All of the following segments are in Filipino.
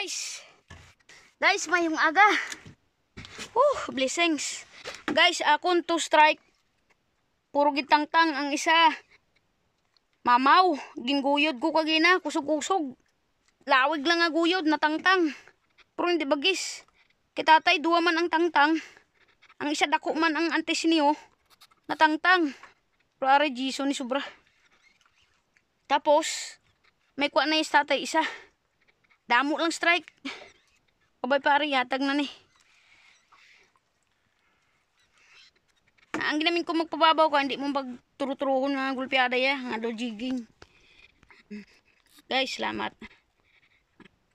guys. Guys, mayong aga. Blessings. Guys, akong 2 strike. Puro gitangtang ang isa. Mamaw, gingguyod ko kagina, kusog-kusog. Lawig lang nga guyod, natangtang. Pero hindi bagis. Kitatay, 2 man ang tangtang. Ang isa dako man ang antes niyo, natangtang. Pero ari jiso ni sobra. Tapos, may kuha na yung tatay isa. Damo lang strike. Kabay pare, yatag na ni. Ang ginamin ko magpababaw ka, hindi mo pagturo-turohon nga gulpiada ya, nga do jigging. Guys, salamat.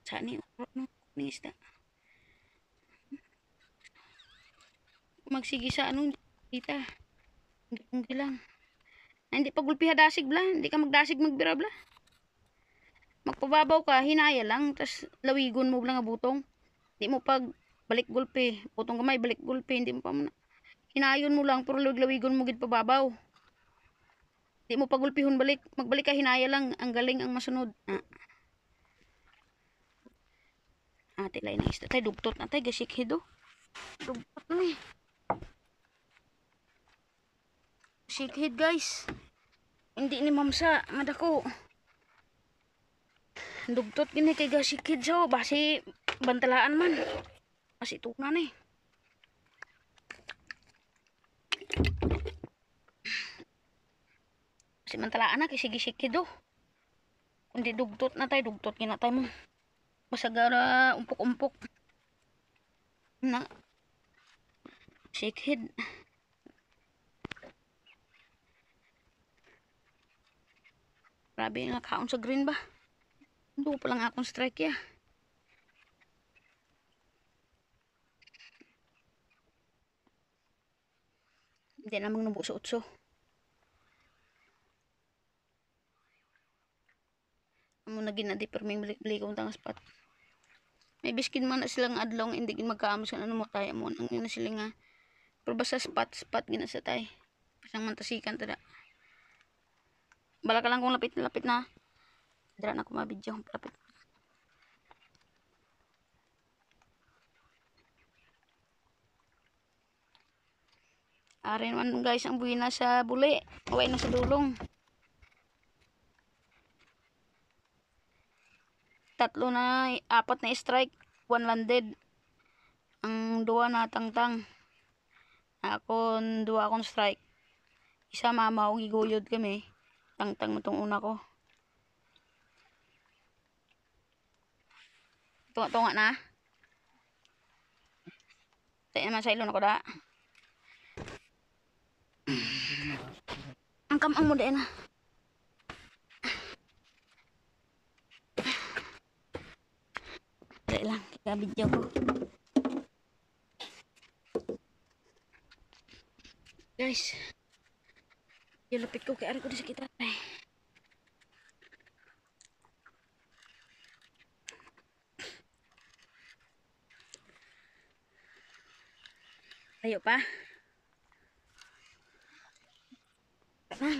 Saan ni isda? Magsigi sa ano, kita. Hindi lang. Hindi pa gulpi hadasig bla, hindi ka magdasig magbira bla. Magpababaw ka, hinaya lang, tas lawigon mo lang nga butong. Hindi mo pag balik gulpi, butong kamay, balik gulpi, hindi mo pa muna. Hinayon mo lang, pero lawigon mo gid pababaw. Hindi mo pagulpihon balik, magbalik ka, hinaya lang, ang galing ang masunod. Tilay na isda tayo, dugtot na tayo, gasikid o. Dugtot na eh. Gasikid guys. Hindi ni mamsa, nga dako. Dugtot gini kay gasikid so, basi bantalaan man. Basi tunan eh. Basi bantalaan na kay sige-sikid o. Kundi dugtot na tayo, dugtot gina tayo mo. Masagara umpok-umpok. Na. Sikid. Grabe nga kaon sa green ba? Doon pa lang akong strike ya. Hindi namang nubo sa utso. Amo na ginadi perming balik-balik kong tangas pat. May biskin man na silang adlaw hindi magkaamos kan ano mo tayo mo nang na sila nga. Pero basta spot gina sa tay. Pasang mantasikan tada. Bala ka lang kung lapit na. Dira na ko mabidyo lapit. Ari naman guys ang buwi na sa buli. Uwi na sa dulong. 4 na 4 na strike, 1 landed. Ang 2 na tangtang. Akon 2 akong strike. Isa mamaw giguyod kami. Tangtang mo tong una ko. Tunga-tunga na. Tayo naman sa ilon ako da. Ang kamang mo din na. Dali lang, kaya-video ko. Guys, yung lapit ko kaya ari ko di sakit atay. Ayo pa.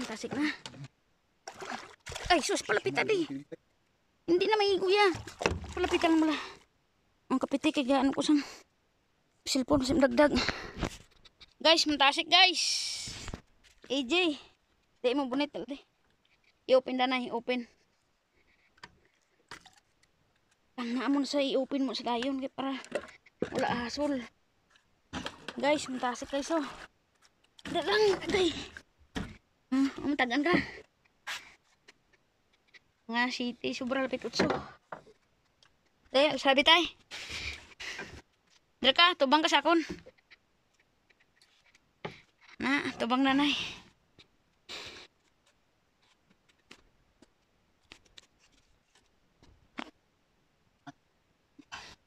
Tasik na. Ay, sus, palapit tadi. Hindi na may kuya. Palapitan mo la. Ang kapiti kay gaano ko sang cellphone sa dagdag. Guys, mantasik guys. AJ. Di mo bunit tadi. I-open na i-open. Ang naamon sa i-open mo sa dayon kay para wala hasol. Guys, mantasik guys oh. Dalang day. Umatagan ka. Nga city sobra lapit utso. Daya, sabi tay. Dira ka, tubang ka sa akon. Na, tubang nanay.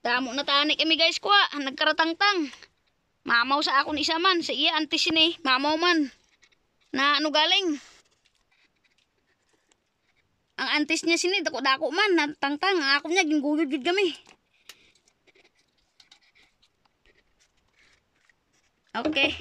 Damo na tani kami guys ko nagkaratangtang. Mamaw sa akon isa man, sa iya antes ni, mamaw man. Na ano galing? Ang antes niya sini dako-dako man, natangtang. Ang ako niya gingguyod gid kami. Okay.